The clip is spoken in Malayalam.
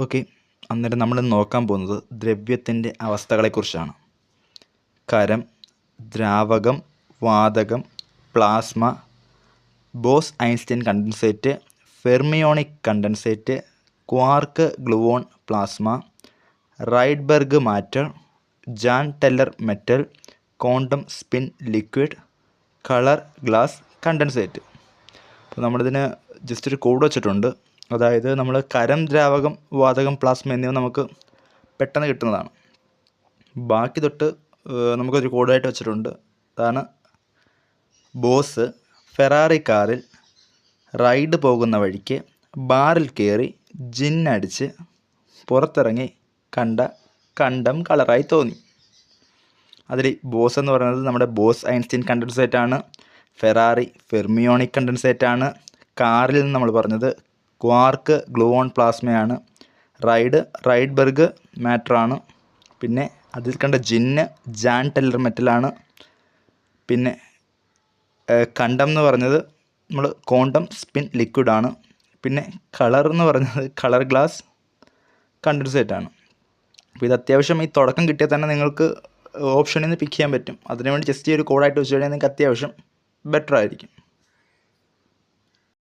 ഓക്കെ, അന്നേരം നമ്മൾ നോക്കാൻ പോകുന്നത് ദ്രവ്യത്തിൻ്റെ അവസ്ഥകളെക്കുറിച്ചാണ്. ഖരം, ദ്രാവകം, വാതകം, plasma, Bose Einstein condensate, fermionic condensate, quark gluon plasma, Rydberg matter, Jahn Teller metal, quantum spin liquid, colour glass condensate. അപ്പോൾ നമ്മളിതിന് ജസ്റ്റ് ഒരു കോഡ് വെച്ചിട്ടുണ്ട്. അതായത് നമ്മൾ ഖരം, ദ്രാവകം, വാതകം, പ്ലാസ്മ എന്നിവ നമുക്ക് പെട്ടെന്ന് കിട്ടുന്നതാണ്. ബാക്കി തൊട്ട് നമുക്കൊരു കോഡായിട്ട് വെച്ചിട്ടുണ്ട്. അതാണ് ബോസ് ഫെറാറി കാറിൽ റൈഡ് പോകുന്ന വഴിക്ക് ബാറിൽ കയറി ജിന്നടിച്ച് പുറത്തിറങ്ങി കണ്ട കണ്ടം കളറായി തോന്നി. അതിൽ ബോസ് എന്ന് പറയുന്നത് നമ്മുടെ ബോസ് ഐൻസ്റ്റൈൻ കണ്ടൻസേറ്റാണ്. ഫെറാറി ഫെർമിയോണിക് കണ്ടൻസേറ്റാണ്. കാറിൽ നിന്ന് നമ്മൾ പറഞ്ഞത് ക്വാർക്ക് ഗ്ലൂവോൺ പ്ലാസ്മയാണ്. റൈഡ്ബർഗ് മാറ്ററാണ്. പിന്നെ അതിൽ കണ്ട ജിന്ന് ജാൻ ടെല്ലർ മെറ്റലാണ്. പിന്നെ കണ്ടം എന്ന് പറഞ്ഞത് നമ്മൾ ക്വാണ്ടം സ്പിൻ ലിക്വിഡാണ്. പിന്നെ കളർ എന്ന് പറയുന്നത് കളർ ഗ്ലാസ് കണ്ടൻസേറ്റാണ്. അപ്പോൾ ഇത് അത്യാവശ്യം ഈ തുടക്കം കിട്ടിയാൽ തന്നെ നിങ്ങൾക്ക് ഓപ്ഷനിൽ നിന്ന് പിക്ക് ചെയ്യാൻ പറ്റും. അതിനുവേണ്ടി ജസ്റ്റ് ഈ ഒരു കോഡായിട്ട് വെച്ച് കഴിഞ്ഞാൽ നിങ്ങൾക്ക് അത്യാവശ്യം ബെറ്റർ ആയിരിക്കും.